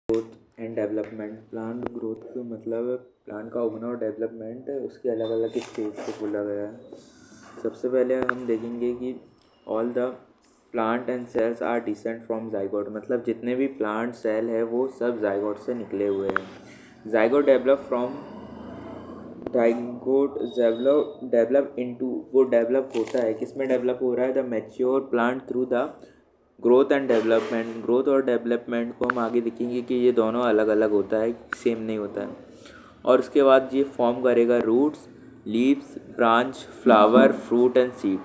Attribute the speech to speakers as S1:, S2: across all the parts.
S1: Growth and development. Plant growth का मतलब plant का उगना और डेवलपमेंट उसके अलग अलग स्टेज को बोला गया है। सबसे पहले हम देखेंगे कि all the plant and cells are descent from zygote, मतलब जितने भी प्लांट सेल है वो सब जाइगोट से निकले हुए हैं। Zygote develop from zygote develop into, वो डेवलप होता है, किस में डेवलप हो रहा है, the mature plant through the growth and development. Growth और डेवलपमेंट को हम आगे देखेंगे कि ये दोनों अलग अलग होता है, सेम नहीं होता है। और उसके बाद ये फॉर्म करेगा roots, leaves, branch, flower, fruit and seed.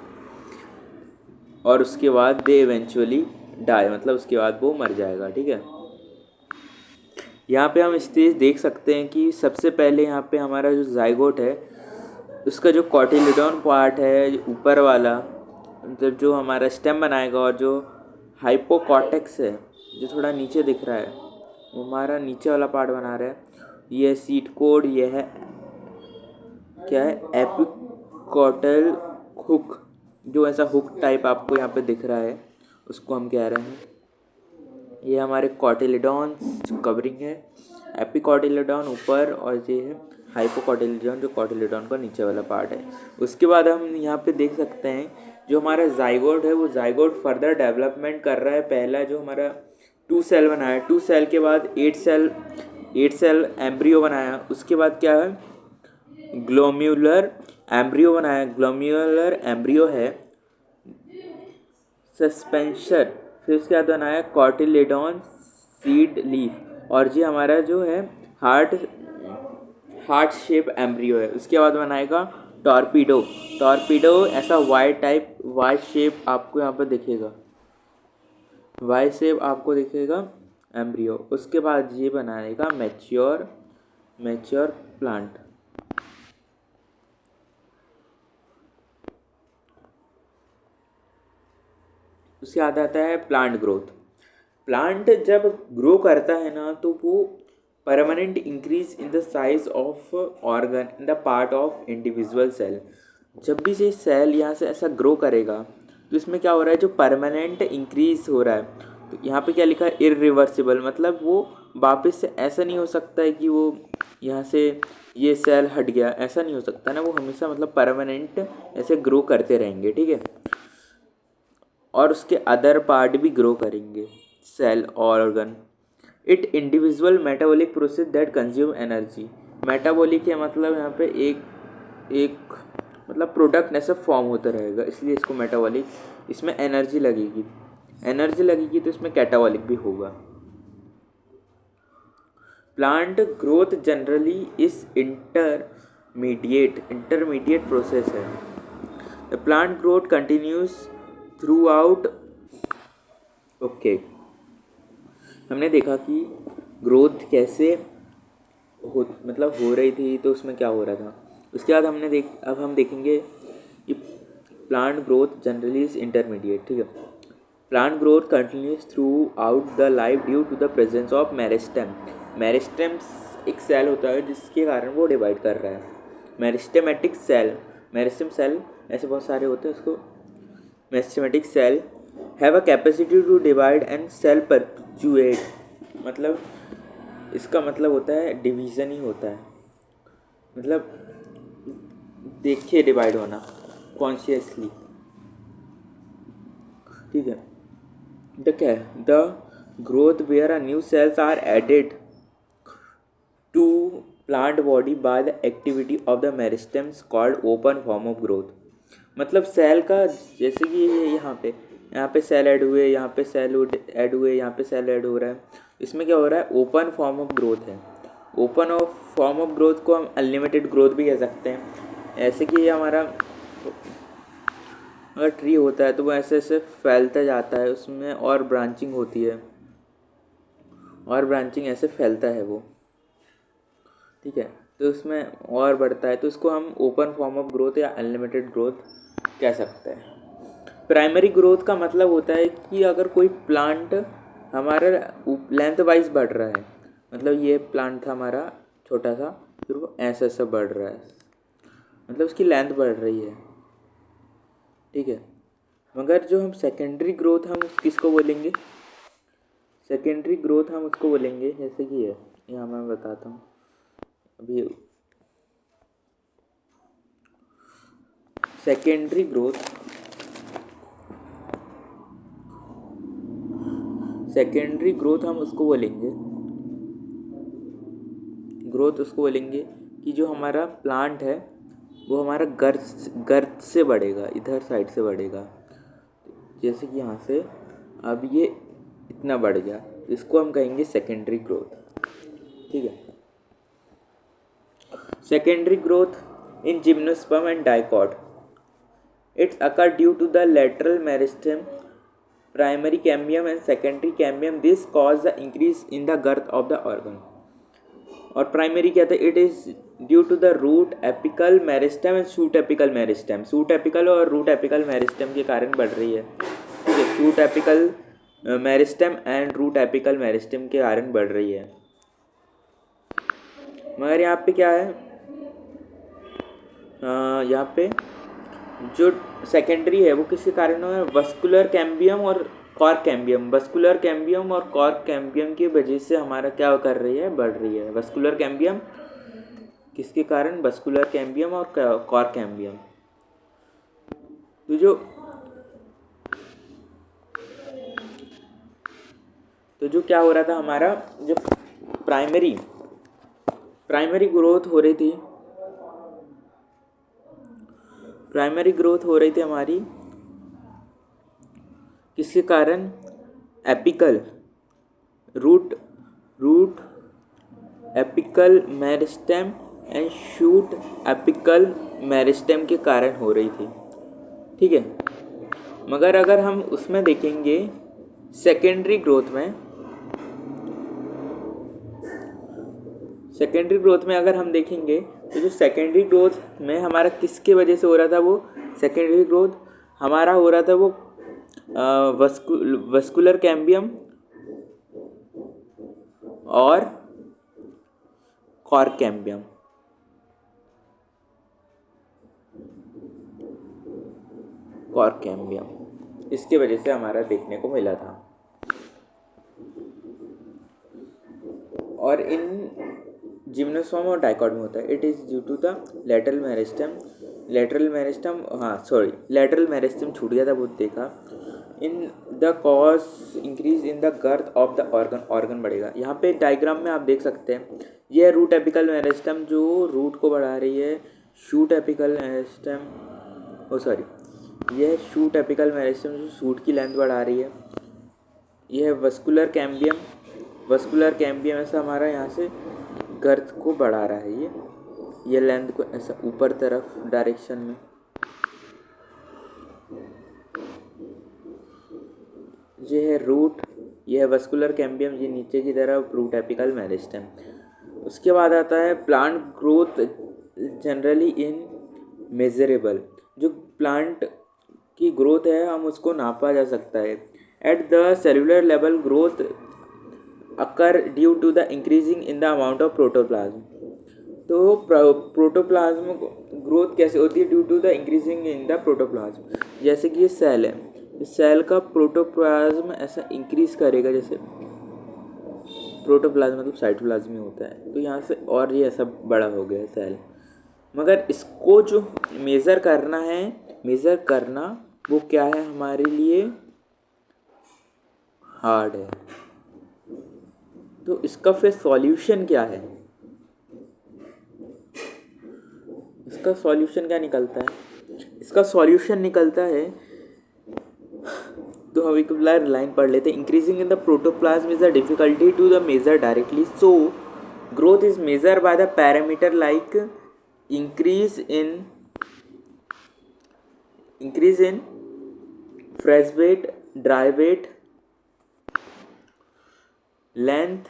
S1: और उसके बाद दे इवेंचुअली डाई, मतलब उसके बाद वो मर जाएगा। ठीक है, यहाँ पे हम स्टेज देख सकते हैं कि सबसे पहले यहाँ पे हमारा जो जाइगोट है उसका जो कॉटिलिडॉन पार्ट है ऊपर वाला, मतलब जो हमारा स्टेम बनाएगा, और जो हाइपोकॉर्टेक्स है जो थोड़ा नीचे दिख रहा है वो हमारा नीचे वाला पार्ट बना रहा है। ये सीड कोड, ये है क्या है, एपिकॉटल हुक, जो ऐसा हुक टाइप आपको यहाँ पे दिख रहा है उसको हम कह रहे हैं, ये हमारे कॉटिलिडॉन कवरिंग है। एपिकॉटिलिडॉन ऊपर और ये है हाइपोकॉटिलिडॉन जो कॉटिलिडॉन का नीचे वाला पार्ट है। उसके बाद हम यहाँ पे देख सकते हैं जो हमारा जाइगोट है वो जाइगोट फर्दर डेवलपमेंट कर रहा है। पहला जो हमारा 2 सेल बनाया, 2 सेल के बाद 8 सेल एम्ब्रियो बनाया। उसके बाद क्या है, ग्लोम्युलर एम्ब्रियो बनाया। ग्लोम्युलर एम्ब्रियो है सस्पेंशन। फिर उसके बाद बनाया कॉटिलेडॉन सीड लीफ, और ये हमारा जो है हार्ट शेप एम्ब्रियो है। उसके बाद बनाएगा टॉर्पीडो। टॉर्पीडो ऐसा वाई शेप आपको यहाँ पर दिखेगा, वाई शेप आपको दिखेगा एम्ब्रियो। उसके बाद ये बनाएगा मैच्योर प्लांट। उसके बाद आता है प्लांट ग्रोथ। प्लांट जब ग्रो करता है ना तो वो permanent increase in the size of organ in the part of individual cell. जब भी ये सेल यहाँ से ऐसा ग्रो करेगा तो इसमें क्या हो रहा है, जो परमानेंट इंक्रीज हो रहा है। तो यहाँ पे क्या लिखा है, इरिवर्सिबल, मतलब वो वापस से ऐसा नहीं हो सकता है कि वो यहाँ से ये सेल हट गया, ऐसा नहीं हो सकता ना, वो हमेशा मतलब परमानेंट ऐसे ग्रो करते रहेंगे। ठीक है, और उसके अदर पार्ट भी ग्रो करेंगे, सेल और organ. It individual metabolic process that consume energy. Metabolic है मतलब यहाँ पे एक मतलब प्रोडक्ट ऐसा फॉर्म होता रहेगा, इसलिए इसको मेटाबॉलिक। इसमें एनर्जी लगेगी तो इसमें कैटाबॉलिक भी होगा। Plant growth generally is intermediate process है। The plant growth continues throughout. Okay, हमने देखा कि ग्रोथ कैसे हो रही थी, तो उसमें क्या हो रहा था। उसके बाद अब हम देखेंगे कि plant growth generally is intermediate. ठीक है, plant growth continues throughout the life due to the presence of meristem. Meristem एक सेल होता है जिसके कारण वो डिवाइड कर रहा है। मेरिस्टेमेटिक सेल, मेरिस्टेम सेल ऐसे बहुत सारे होते हैं, उसको meristematic cell have a capacity to divide and cell perpetuate, मतलब इसका मतलब होता है डिवीज़न ही होता है, मतलब देखिए डिवाइड होना कॉन्शियसली। ठीक है, the growth where a new cells are added to plant body by the activity of the meristems called open form of growth. मतलब सेल का, जैसे कि यहाँ पे सेल ऐड हुए, यहाँ पे सेल ऐड हुए, यहाँ पे सेल ऐड हो रहा है, इसमें क्या हो रहा है, ओपन फॉर्म ऑफ ग्रोथ है। Open of form of growth को हम अनलिमिटेड ग्रोथ भी कह सकते हैं। ऐसे कि ये हमारा अगर ट्री होता है तो वो ऐसे ऐसे फैलता जाता है, उसमें और ब्रांचिंग होती है, और ब्रांचिंग ऐसे फैलता है वो। ठीक है, तो उसमें और बढ़ता है, तो इसको हम ओपन फॉर्म ऑफ ग्रोथ या अनलिमिटेड ग्रोथ कह सकते हैं। प्राइमरी ग्रोथ का मतलब होता है कि अगर कोई प्लांट हमारा लेंथ वाइज बढ़ रहा है, मतलब ये प्लांट था हमारा छोटा सा, फिर वो ऐसा ऐसा बढ़ रहा है, मतलब उसकी लेंथ बढ़ रही है। ठीक है, मगर जो हम सेकेंडरी ग्रोथ हम किसको बोलेंगे, सेकेंडरी ग्रोथ हम उसको बोलेंगे, जैसे कि है यहाँ मैं बताता हूँ अभी। सेकेंडरी ग्रोथ हम उसको बोलेंगे, ग्रोथ उसको बोलेंगे कि जो हमारा प्लांट है वो हमारा गर्थ से बढ़ेगा, इधर साइड से बढ़ेगा। जैसे कि यहाँ से अब ये इतना बढ़ गया, इसको हम कहेंगे सेकेंडरी ग्रोथ। ठीक है। Secondary growth in gymnosperm and dicot, it's occur due to the lateral meristem, primary cambium and secondary cambium. This cause the increase in the girth of the organ. और प्राइमरी क्या था, it is due to the root apical meristem and shoot apical meristem. Shoot apical और root apical meristem के कारण बढ़ रही है। ठीक है, shoot apical meristem and root apical meristem के कारण बढ़ रही है। मगर यहाँ पे क्या है, यहाँ पे जो सेकेंडरी है वो किसके कारण है, वस्कुलर कैम्बियम और कॉर्क कैम्बियम। वस्कुलर कैम्बियम और कॉर्क कैम्बियम की वजह से हमारा क्या कर रही है, बढ़ रही है। वस्कुलर कैम्बियम किसके कारण, वस्कुलर कैम्बियम और कॉर्क कैम्बियम। तो जो क्या हो रहा था, हमारा जो प्राइमरी ग्रोथ हो रही थी, हमारी किसके कारण, apical root apical meristem and shoot apical meristem के कारण हो रही थी। ठीक है। मगर अगर हम उसमें देखेंगे सेकेंडरी ग्रोथ में अगर हम देखेंगे तो जो सेकेंडरी ग्रोथ में हमारा किसके वजह से हो रहा था, वो सेकेंडरी ग्रोथ हमारा हो रहा था वो वस्कुलर कैम्बियम और कॉर्क कैम्बियम। इसके वजह से हमारा देखने को मिला था। और इन जिम्नोस्पर्म और डाइकॉट में होता है, it is due to the lateral meristem छूट गया था, वो देखा। In the cause increase in the girth of the organ बढ़ेगा। यहाँ पे डायग्राम में आप देख सकते हैं, यह रूट एपिकल मेरिस्टेम जो रूट को बढ़ा रही है, शूट एपिकल मेरिस्टेम यह शूट एपिकल मेरिस्टेम जो शूट की लेंथ बढ़ा रही है। यह वस्कुलर कैम्बियम ऐसा हमारा यहाँ से गर्थ को बढ़ा रहा है, ये लेंथ को ऐसा ऊपर तरफ डायरेक्शन में। ये है रूट, यह है वस्कुलर कैम्बियम, ये नीचे की तरफ रूट एपिकल मेरिस्टेम। उसके बाद आता है plant growth generally in measurable. जो प्लांट की ग्रोथ है हम उसको नापा जा सकता है। At the cellular level growth occur due to the increasing in the amount of protoplasm. तो प्रोटोप्लाज्म ग्रोथ कैसे होती है, due to the increasing in the protoplasm. जैसे कि ये सेल है, इस सेल का प्रोटोप्लाज्म ऐसा इंक्रीज करेगा, जैसे प्रोटोप्लाज्म मतलब साइटोप्लाज्म में होता है, तो यहाँ से और ये ऐसा बड़ा हो गया सेल। मगर इसको जो मेज़र करना वो क्या है, हमारे लिए हार्ड है। तो इसका फिर सॉल्यूशन क्या है, इसका सॉल्यूशन क्या निकलता है, इसका सॉल्यूशन निकलता है, तो हम एक लाइन पढ़ लेते हैं। Increasing in the protoplasm is the difficulty to the measure directly, so growth is measure by the parameter like increase in fresh weight, dry weight, length,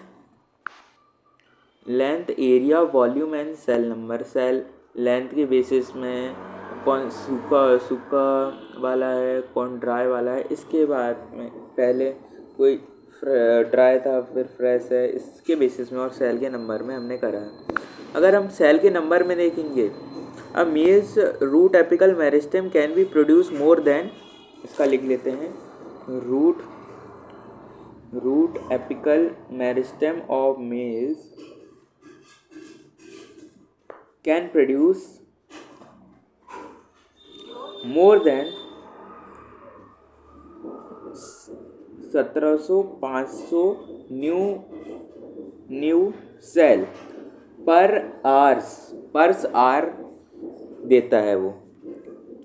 S1: area, volume and cell number। Cell length के basis में कौन सूखा वाला है, कौन dry वाला है। इसके बाद में पहले कोई ड्राई था फिर फ्रेश है, इसके बेसिस में और सेल के नंबर में हमने करा है। अगर हम सेल के नंबर में देखेंगे, a maize root apical meristem can be produce more than, इसका लिख लेते हैं, root apical meristem of maize can produce more than 1700 new cell per hour देता है वो,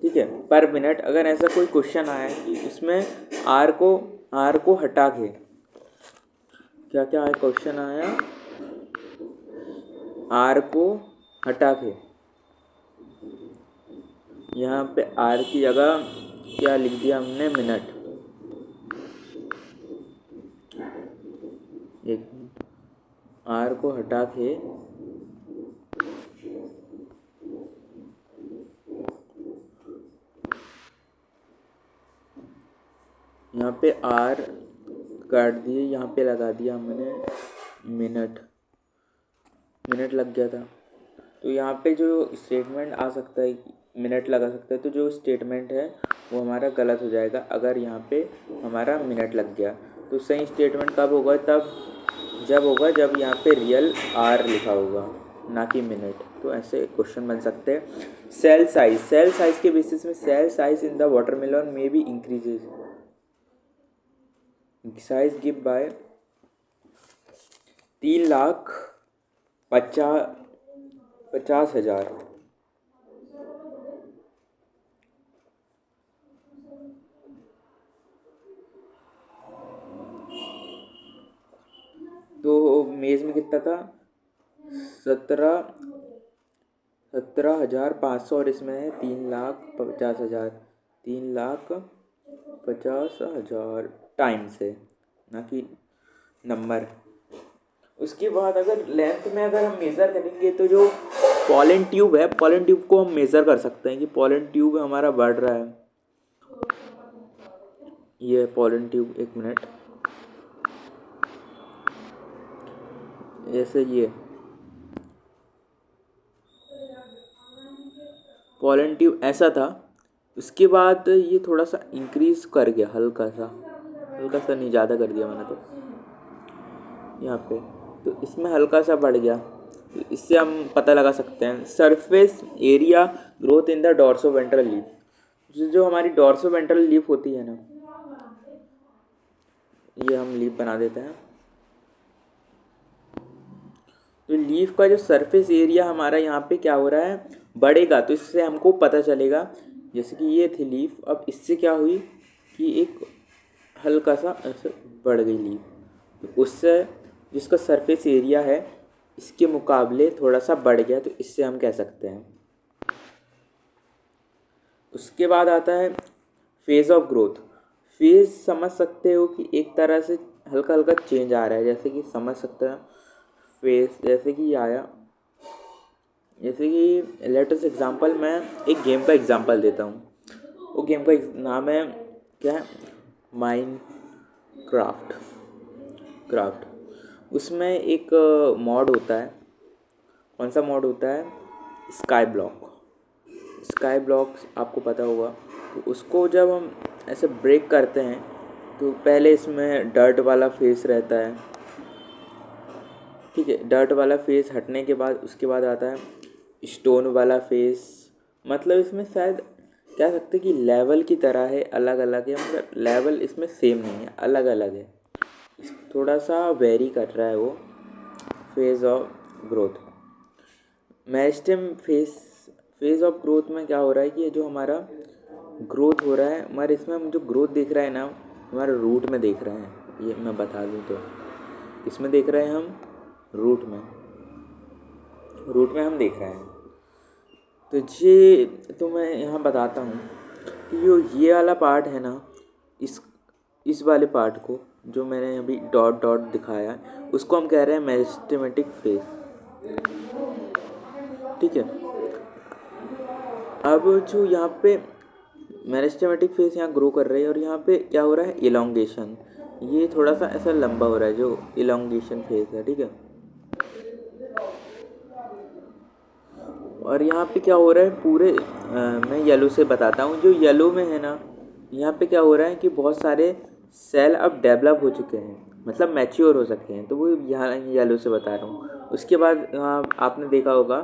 S1: ठीक है, पर मिनट। अगर ऐसा कोई क्वेश्चन आया कि इसमें आर को हटा के, क्या क्या आया क्वेश्चन आया, आर को हटा के, यहाँ पे आर की जगह क्या लिख दिया हमने, मिनट। एक आर को हटा के यहाँ पे आर काट दिए, यहाँ पे लगा दिया हमने मिनट लग गया था। तो यहाँ पे जो स्टेटमेंट आ सकता है, मिनट लगा सकता है, तो जो स्टेटमेंट है वो हमारा गलत हो जाएगा अगर यहाँ पे हमारा मिनट लग गया। तो सही स्टेटमेंट कब होगा, जब होगा जब यहाँ पे रियल आर लिखा होगा, ना कि मिनट। तो ऐसे क्वेश्चन बन सकते हैं। सेल साइज के बेसिस में cell size in the watermelon में भी इंक्रीजेज साइज गिव बाय 3,50,000। तो मेज में कितना था, 17,500 और इसमें है 3,50,000। 3,50,000 टाइम्स है, ना कि नंबर। उसके बाद अगर लेंथ में अगर हम मेज़र करेंगे तो जो पॉलन ट्यूब है, पॉलन ट्यूब को हम मेज़र कर सकते हैं कि पॉलन ट्यूब हमारा बढ़ रहा है। ये पॉलन ट्यूब, एक मिनट, जैसे ये पॉलन ट्यूब ऐसा था, उसके बाद ये थोड़ा सा इंक्रीज कर गया, हल्का सा नहीं, ज़्यादा कर दिया मैंने तो यहाँ पे, तो इसमें हल्का सा बढ़ गया। तो इससे हम पता लगा सकते हैं surface area growth in the dorsiventral leaf. जो हमारी डॉर्सोवेंट्रल लीफ होती है ना, ये हम लीफ बना देते हैं। तो लीफ का जो सरफेस एरिया हमारा यहाँ पे क्या हो रहा है, बढ़ेगा। तो इससे हमको पता चलेगा, जैसे कि ये थी लीफ, अब इससे क्या हुई कि एक हल्का सा ऐसे बढ़ गई लीफ, तो उससे जिसका सरफेस एरिया है इसके मुकाबले थोड़ा सा बढ़ गया, तो इससे हम कह सकते हैं। उसके बाद आता है फेज़ ऑफ ग्रोथ। फेज़ समझ सकते हो कि एक तरह से हल्का हल्का चेंज आ रहा है, जैसे कि समझ सकते हैं फेज़, जैसे कि आया, जैसे कि लेटेस्ट एग्जांपल, मैं एक गेम का एग्जांपल देता हूँ। वो गेम का नाम है क्या है, माइनक्राफ्ट। उसमें एक मॉड होता है, कौन सा मॉड होता है, स्काई ब्लॉक आपको पता होगा। तो उसको जब हम ऐसे ब्रेक करते हैं तो पहले इसमें डर्ट वाला फेस रहता है, ठीक है, डर्ट वाला फेस हटने के बाद उसके बाद आता है स्टोन वाला फेस। मतलब इसमें शायद कह सकते हैं कि लेवल की तरह है, अलग अलग है, मतलब लेवल इसमें सेम नहीं है, अलग अलग है, थोड़ा सा वेरी कर रहा है वो phase of growth. Meristem phase of growth में क्या हो रहा है कि ये जो हमारा ग्रोथ हो रहा है, हमारे इसमें हम जो ग्रोथ देख रहे हैं ना, हमारे रूट में देख रहे हैं। ये मैं बता दूँ तो इसमें देख रहे हैं हम रूट में हम देख रहे हैं। तो ये तो मैं यहाँ बताता हूँ कि जो ये वाला पार्ट है ना, इस वाले पार्ट को जो मैंने अभी डॉट दिखाया है, उसको हम कह रहे हैं मेरिस्टेमेटिक फेज, ठीक है। अब जो यहाँ पे मेरिस्टेमेटिक फेज यहाँ ग्रो कर रही है, और यहाँ पे क्या हो रहा है, इलोंगेशन, ये थोड़ा सा ऐसा लंबा हो रहा है, जो इलोंगेशन फेज है, ठीक है। और यहाँ पे क्या हो रहा है, पूरे मैं येलो से बताता हूँ। जो येलो में है ना, यहाँ पे क्या हो रहा है कि बहुत सारे सेल अब डेवलप हो चुके हैं, मतलब मैच्योर हो सकते हैं, तो वो यहाँ येलो से बता रहा हूँ। उसके बाद आपने देखा होगा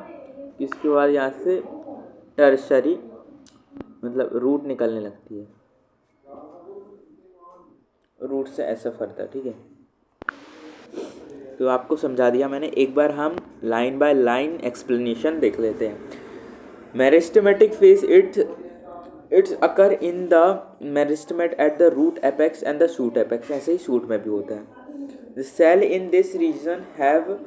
S1: कि इसके बाद यहाँ से टर्शरी मतलब रूट निकलने लगती है, रूट से ऐसा फरता, ठीक है। तो आपको समझा दिया मैंने। एक बार हम लाइन बाय लाइन एक्सप्लेनेशन देख लेते हैं। Meristematic phase it's occur in the meristem at the root apex and the shoot apex. ऐसे ही शूट में भी होता है। The cell in this region have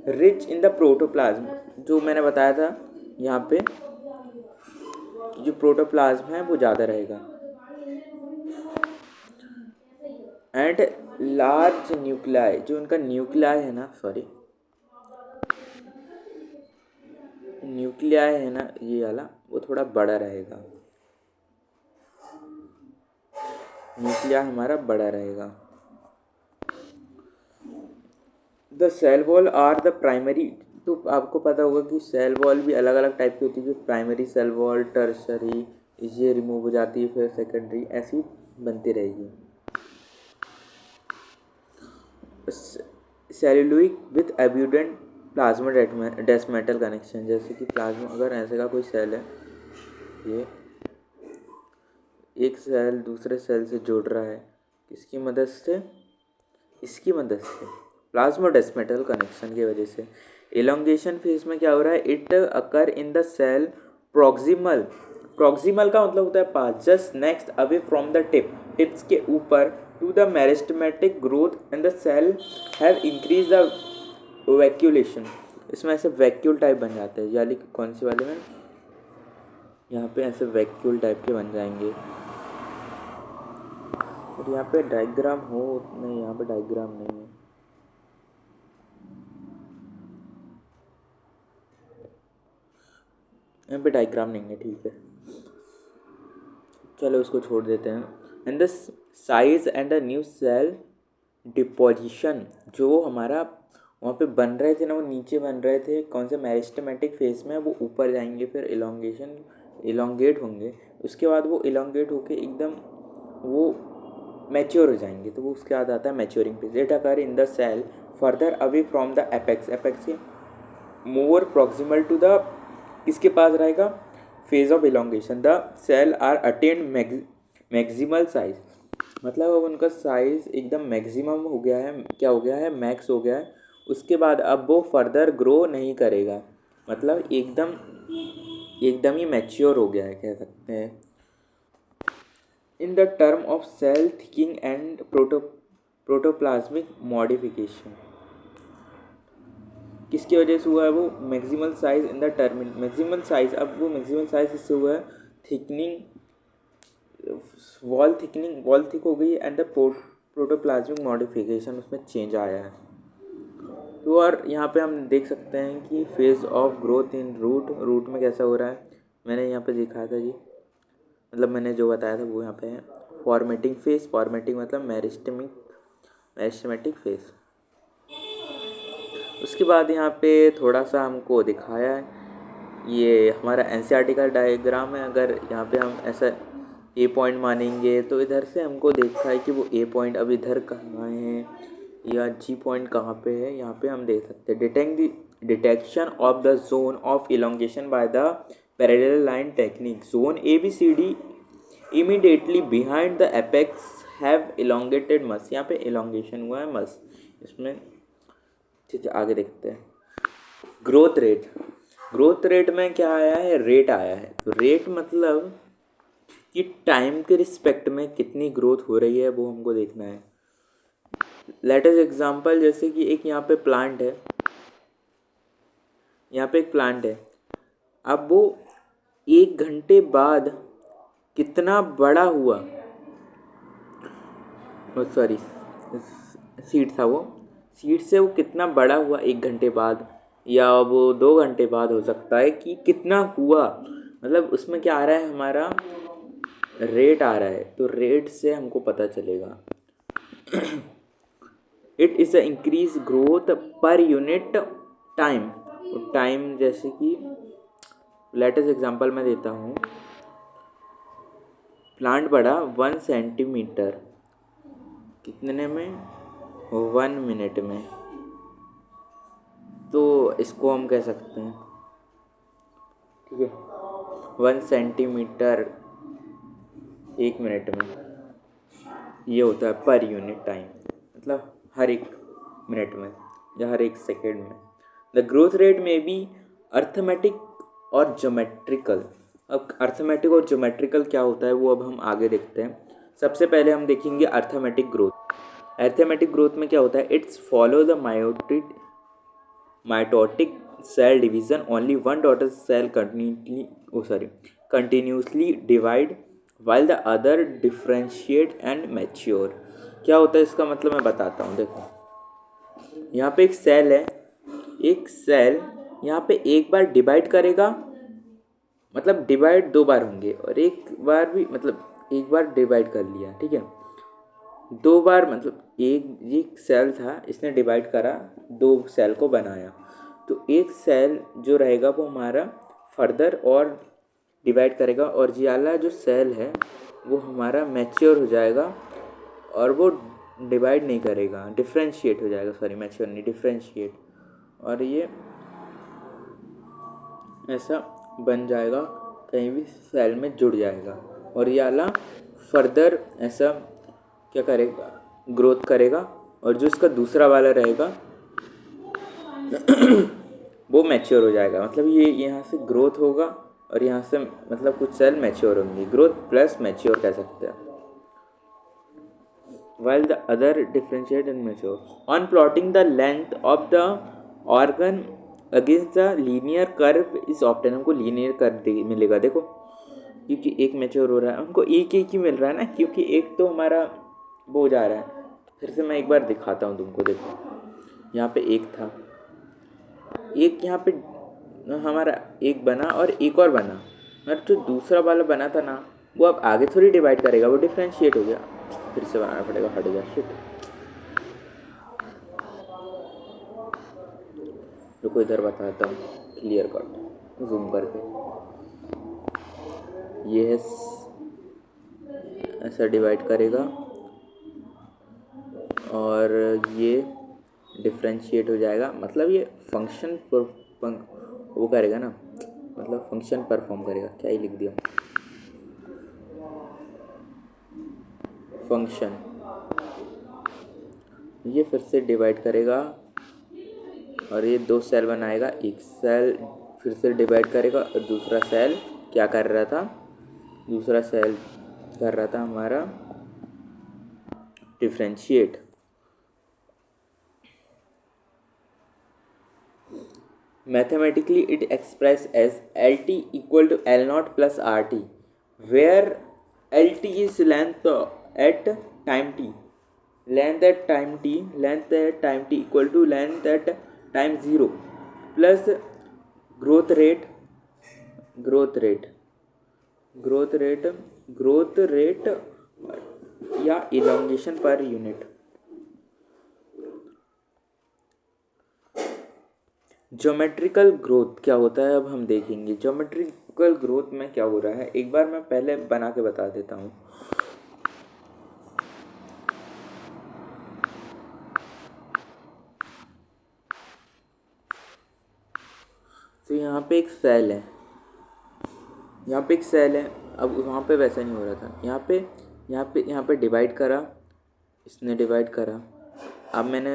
S1: rich in the protoplasm, जो मैंने बताया था यहाँ पे जो प्रोटोप्लाज्म है वो ज़्यादा रहेगा। एंड लार्ज न्यूक्लियाई, जो उनका न्यूक्लियाई है ना, न्यूक्लियाई है ना ये वाला, वो थोड़ा बड़ा रहेगा। न्यूक्लियाई हमारा बड़ा रहेगा। The cell wall are the primary, तो आपको पता होगा कि सेल वॉल भी अलग अलग टाइप की होती है। प्राइमरी सेल वॉल, टर्शरी, ये रिमूव हो जाती है, फिर सेकेंडरी, ऐसी बनती रहेगी। सेलुलोइक विथ एब्यूडेंट प्लाज्मा डेस्मेटल कनेक्शन, जैसे कि प्लाज्मा अगर ऐसे का कोई सेल है, ये एक सेल दूसरे सेल से जोड़ रहा है, किसकी मदद से, इसकी मदद से, प्लाज्मा डेस्मेटल कनेक्शन की वजह से। एलोंगेशन फेज में क्या हो रहा है, it occur in the cell proximal, proximal का मतलब होता है पास, just next away from the tip, tips के ऊपर, to the meristematic growth and the cell have increase the vacuolation. इसमें ऐसे वैक्यूल टाइप बन जाते हैं, यानी कि कौन सी वाले में, यहाँ पे ऐसे वैक्यूल टाइप के बन जाएंगे। और यहाँ पे डायग्राम हो, नहीं यहाँ पे डायग्राम नहीं है, यहाँ पे डायग्राम नहीं है, ठीक है, चलो उसको छोड़ देते हैं। And the size and the new cell deposition, जो हमारा वहाँ पे बन रहे थे ना, वो नीचे बन रहे थे कौन से मेरिस्टेमेटिक फेज में, वो ऊपर जाएंगे, फिर इलोंगेट होंगे। उसके बाद वो इलोंगेट होके एकदम वो मैच्योर हो जाएंगे, तो वो उसके बाद आता है maturing phase. It occur in the cell further away from the apex, apex के मोर प्रॉक्सिमल टू द, इसके पास रहेगा phase of elongation. The cell are attend maximal size, मतलब अब उनका साइज एकदम मैक्सिमम हो गया है, क्या हो गया है, मैक्स हो गया है। उसके बाद अब वो फर्दर ग्रो नहीं करेगा, मतलब एकदम ही मैच्योर हो गया है, कह सकते हैं। In the term of cell thickening and protoplasmic modification, किसकी वजह से हुआ है वो, मैक्सिमल साइज इन द टर्मिन, मैक्सिमल साइज, अब वो मैक्सिमल साइज इससे हुआ है थिकनिंग, वॉल थिक हो गई, एंड द प्रोटोप्लाज्मिक मॉडिफिकेशन, उसमें चेंज आया है। तो और यहाँ पे हम देख सकते हैं कि phase of growth in root में कैसा हो रहा है, मैंने यहाँ पे दिखाया था जी, मतलब मैंने जो बताया था वो यहाँ पे है। फॉर्मेटिंग फेज, फॉर्मेटिंग मतलब मेरिस्टेमेटिक फेज। उसके बाद यहाँ पे थोड़ा सा हमको दिखाया है, ये हमारा एनसीईआरटी का डायग्राम है। अगर यहाँ पे हम ऐसा ए पॉइंट मानेंगे, तो इधर से हमको देखा है कि वो ए पॉइंट अब इधर कहाँ है, या जी पॉइंट कहाँ पे है, यहाँ पे हम देख सकते हैं। Detection of the zone of elongation by the parallel line technique, zone ABCD immediately behind the apex have elongated मस, यहाँ पे इलोंगेशन हुआ है मस इसमें, ठीक है। आगे देखते हैं ग्रोथ रेट में क्या आया है, रेट आया है। तो रेट मतलब कि टाइम के रिस्पेक्ट में कितनी ग्रोथ हो रही है, वो हमको देखना है। लेटेस्ट एग्जांपल, जैसे कि एक यहाँ पे प्लांट है, यहाँ पे एक प्लांट है, अब वो 1 घंटे बाद कितना बड़ा हुआ, सॉरी सीड था वो, सीड से वो कितना बड़ा हुआ 1 घंटे बाद, या वो 2 घंटे बाद हो सकता है, कि कितना हुआ, मतलब उसमें क्या आ रहा है, हमारा रेट आ रहा है। तो रेट से हमको पता चलेगा। It is a increase growth per unit time, time जैसे कि लेटेस्ट एग्जांपल मैं देता हूँ, प्लांट बढ़ा 1 सेंटीमीटर कितने में, 1 मिनट में, तो इसको हम कह सकते हैं, ठीक है, 1 सेंटीमीटर 1 मिनट में, ये होता है पर यूनिट टाइम, मतलब हर एक मिनट में या हर एक सेकेंड में। द ग्रोथ रेट में बी अर्थमेटिक और ज्योमेट्रिकल। अब अर्थमेटिक और ज्योमेट्रिकल क्या होता है वो अब हम आगे देखते हैं। सबसे पहले हम देखेंगे अर्थमेटिक ग्रोथ। अर्थमेटिक ग्रोथ में क्या होता है, it's follow the mitotic cell division. Only one daughter cell continuously divide while the other differentiate and mature. क्या होता है इसका मतलब मैं बताता हूँ। देखो यहाँ पे एक सेल है, एक सेल यहाँ पे एक बार डिवाइड करेगा, मतलब डिवाइड 2 बार होंगे, और एक बार भी मतलब एक बार डिवाइड कर लिया, ठीक है, 2 बार मतलब एक सेल था, इसने डिवाइड करा, 2 सेल को बनाया, तो एक सेल जो रहेगा वो हमारा फर्दर और डिवाइड करेगा, और ये वाला जो सेल है वो हमारा मैच्योर हो जाएगा और वो डिवाइड नहीं करेगा, डिफ्रेंशिएट हो जाएगा, सॉरी मैच्योर नहीं, डिफ्रेंशिएट, और ये ऐसा बन जाएगा, कहीं भी सेल में जुड़ जाएगा, और ये वाला फर्दर ऐसा क्या करेगा, ग्रोथ करेगा, और जो इसका दूसरा वाला रहेगा वो मैच्योर हो जाएगा। मतलब ये यहाँ से ग्रोथ होगा और यहाँ से मतलब कुछ सेल मैच्योर होंगी, ग्रोथ प्लस मैच्योर कह सकते हैं। while the other differentiate and mature. On plotting the length of the organ against the linear curve is obtained. हमको linear curve मिलेगा, देखो क्योंकि एक मैच्योर हो रहा है, हमको एक ही मिल रहा है ना, क्योंकि एक तो हमारा वो हो जा रहा है। फिर से मैं एक बार दिखाता हूँ तुमको, देखो यहाँ पे एक था, एक यहाँ पे हमारा एक बना और एक और बना, मतलब जो दूसरा वाला बना था ना वो अब आगे थोड़ी डिवाइड करेगा, वो डिफ्रेंशिएट हो गया, फिर से बनाना पड़ेगा, हट गया, शिट। रुको इधर बताता हूँ क्लियर कट जूम करके। ये है ऐसा डिवाइड करेगा और ये डिफ्रेंशिएट हो जाएगा, मतलब ये फंक्शन वो करेगा ना, मतलब फंक्शन परफॉर्म करेगा, क्या ही लिख दिया, फंक्शन। ये फिर से डिवाइड करेगा और ये 2 सेल बनाएगा, एक सेल फिर से डिवाइड करेगा और दूसरा सेल क्या कर रहा था, दूसरा सेल कर रहा था हमारा differentiate. Mathematically it express as LT equal to L0 plus RT, where LT is length at time t, length at time t equal to length at time 0 plus growth rate या elongation per unit. Geometrical growth क्या होता है अब हम देखेंगे। Geometrical growth में क्या हो रहा है, एक बार मैं पहले बना के बता देता हूँ। तो यहाँ पे एक सेल है, अब वहाँ पे वैसा नहीं हो रहा था, यहाँ पे डिवाइड करा, इसने डिवाइड करा, अब मैंने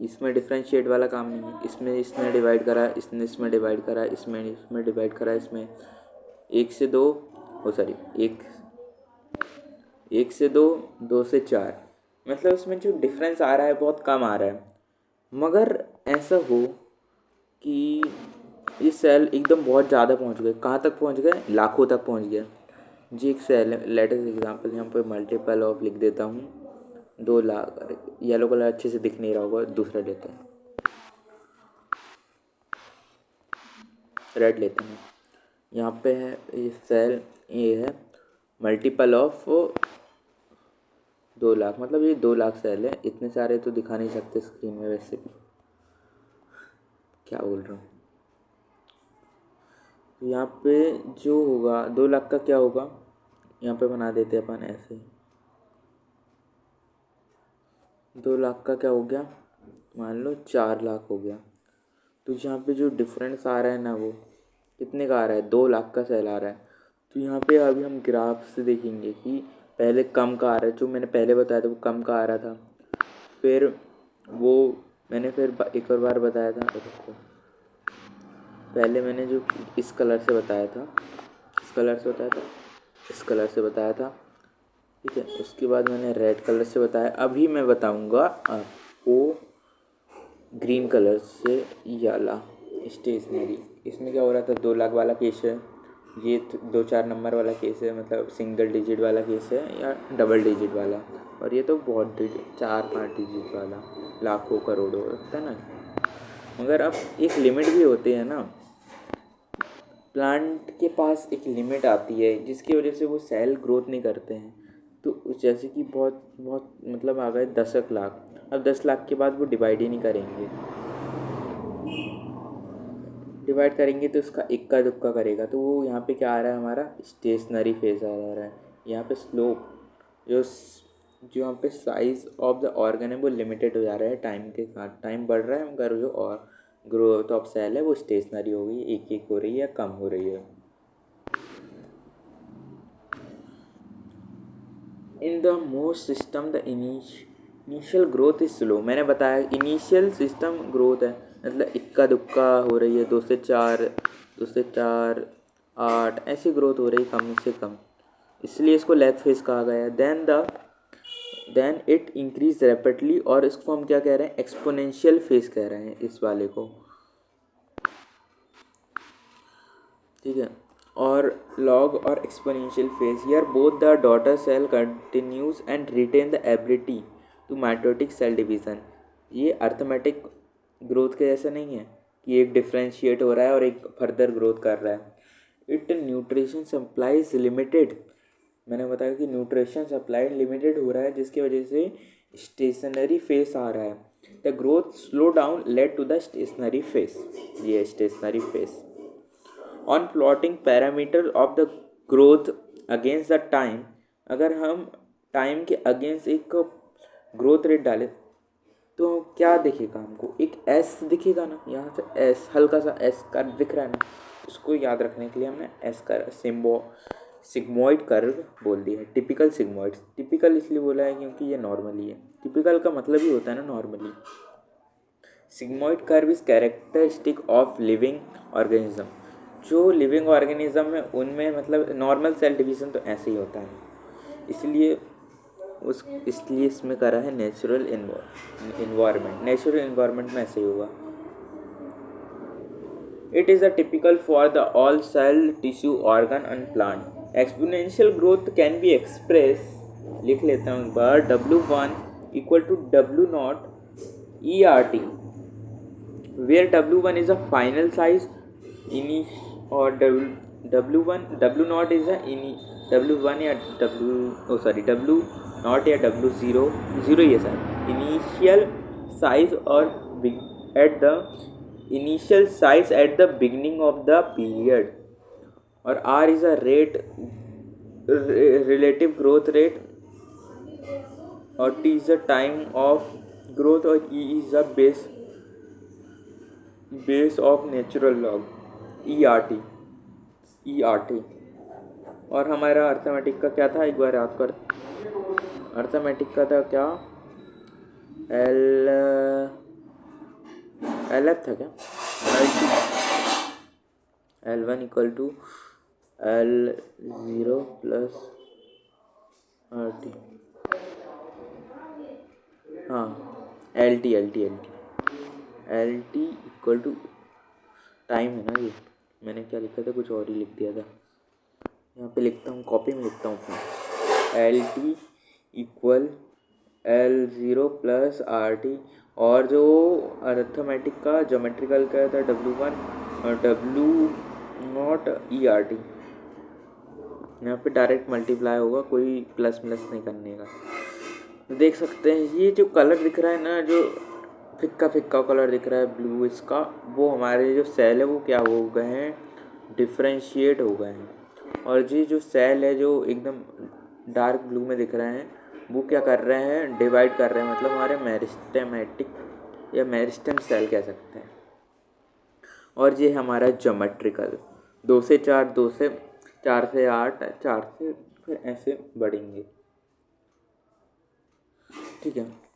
S1: इसमें डिफरेंशिएट वाला काम नहीं है, इसने डिवाइड करा, इसमें डिवाइड करा, इसमें डिवाइड करा, इसमें 1 से 2 सॉरी 1 से 2, 2 से 4, मतलब इसमें जो डिफरेंस आ रहा है बहुत कम आ रहा है। मगर ऐसा हो कि ये सेल एकदम बहुत ज़्यादा पहुंच गए, कहाँ तक पहुंच गए, लाखों तक पहुंच गया जी। एक सेल है, लेटेस्ट एग्जांपल यहाँ पे मल्टीपल ऑफ लिख देता हूँ 2 लाख, येलो कलर अच्छे से दिख नहीं रहा होगा, दूसरा लेते हैं, रेड लेते हैं। यहाँ पे है ये सेल, ये है मल्टीपल ऑफ 2 लाख, मतलब ये 2 लाख सेल है, इतने सारे तो दिखा नहीं सकते स्क्रीन में, वैसे भी क्या बोल रहा हूँ। यहाँ पे जो होगा 2 लाख का क्या होगा, यहाँ पे बना देते अपन ऐसे, 2 लाख का क्या हो गया, मान लो 4 लाख हो गया। तो यहाँ पे जो डिफरेंस आ रहा है ना, वो कितने का आ रहा है, 2 लाख का सेल आ रहा है। तो यहाँ पे अभी हम ग्राफ से देखेंगे कि पहले कम का आ रहा है, जो मैंने पहले बताया था वो कम का आ रहा था, फिर वो मैंने फिर एक और बार बताया था, देखो पहले मैंने जो इस कलर से बताया था, इस कलर से बताया था, इस कलर से बताया था, ठीक है। उसके बाद मैंने रेड कलर से बताया, अभी मैं बताऊंगा आपको ग्रीन कलर से याला स्टेशनरी। इसमें क्या हो रहा था, 2 लाख वाला केस है, ये 2-4 नंबर वाला केस है, मतलब सिंगल डिजिट वाला केस है या डबल डिजिट वाला, और ये तो बहुत 4-5 डिजिट वाला, लाखों करोड़ों होता है ना। मगर अब एक लिमिट भी होती है ना, प्लांट के पास एक लिमिट आती है जिसकी वजह से वो सेल ग्रोथ नहीं करते हैं। तो जैसे कि बहुत बहुत मतलब आ गए 10 लाख, अब 10 लाख के बाद वो डिवाइड ही नहीं करेंगे, डिवाइड करेंगे तो उसका इक्का दुक्का करेगा। तो वो यहाँ पे क्या आ रहा है, हमारा स्टेशनरी फेज आ रहा है। यहाँ पे स्लोप जो जो यहाँ पे साइज ऑफ द ऑर्गन है वो लिमिटेड हो जा रहा है टाइम के साथ, टाइम बढ़ रहा है मगर जो और ग्रोथ ऑफ सेल है वो स्टेशनरी हो गई, एक एक हो रही है या कम हो रही है। In the most system the initial growth is slow. मैंने बताया इनिशियल सिस्टम ग्रोथ है, मतलब इक्का दुक्का हो रही है, 2 से 4, 2 से 4, 8 ऐसी ग्रोथ हो रही है, कम से कम, इसलिए इसको लेथ फेज कहा गया है। देन इट इंक्रीज रैपिडली, और इसको हम क्या कह रहे हैं, एक्सपोनेंशियल फेज कह रहे हैं इस वाले को, ठीक है। और लॉग और exponential phase, here both the daughter cell continues and retain the ability to mitotic cell division. ये अर्थमेटिक ग्रोथ के जैसा नहीं है कि एक डिफ्रेंशिएट हो रहा है और एक फर्दर ग्रोथ कर रहा है। It nutrition supply is limited, मैंने बताया कि न्यूट्रिशन सप्लाई लिमिटेड हो रहा है जिसकी वजह से स्टेशनरी फेस आ रहा है। The growth slow down lead to the stationary phase, ये stationary phase. On plotting parameter of the growth against the time, अगर हम टाइम के अगेंस्ट एक ग्रोथ रेट डालें तो क्या दिखेगा हमको, एक एस दिखेगा ना, यहाँ से एस, हल्का सा एस कर्व दिख रहा है ना, उसको याद रखने के लिए हमने एस कर सिग्मोइड कर्व बोल दिया है। टिपिकल सिग्मोइड, टिपिकल इसलिए बोला है क्योंकि ये नॉर्मली है, टिपिकल का मतलब ही होता है ना normally. Sigmoid curve is characteristic of living organism, जो लिविंग ऑर्गेनिज्म है उनमें मतलब नॉर्मल सेल डिवीज़न तो ऐसे ही होता है, इसलिए इसमें करा है नेचुरल इन्वायरमेंट, नेचुरल इन्वायरमेंट में ऐसे ही होगा। It is a typical for the all cell tissue organ and plant. Exponential growth can be express, लिख लेता हूँ एक बार, W1 equal to W0 ERT, where W1 is a final size or W0 is a W1 या W0 या W0 ये sir initial size और at the initial size at the beginning of the period, और R is a rate relative growth rate, और T is the time of growth, और E is the base of natural log, ERT। और हमारा arithmetic का क्या था, एक बार याद कर, अर्थमेटिक का था क्या, LF था क्या, L1 equal to L0 plus RT, हाँ LT इक्वल टू टाइम है ना, ये मैंने क्या लिखा था, कुछ और ही लिख दिया था, यहाँ पे लिखता हूँ, कॉपी में लिखता हूँ अपना, LT equal L0 plus RT, और जो अर्थमेटिक का ज्योमेट्रिकल का था W1 और W0 ERT, यहाँ पे डायरेक्ट मल्टीप्लाई होगा, कोई प्लस नहीं करने का। देख सकते हैं ये जो कलर दिख रहा है ना, जो फिक्का कलर दिख रहा है ब्लू इसका, वो हमारे जो सेल है वो क्या हो गए हैं, डिफ्रेंशिएट हो गए हैं। और ये जो सेल है जो एकदम डार्क ब्लू में दिख रहे हैं वो क्या कर रहे हैं, डिवाइड कर रहे हैं, मतलब हमारे मेरिस्टेमेटिक या मेरिस्टेम सेल कह सकते हैं। और ये हमारा ज्योमेट्रिकल 2 से 4, 2 से 4 से 8, 4 से फिर ऐसे बढ़ेंगे। ठीक है।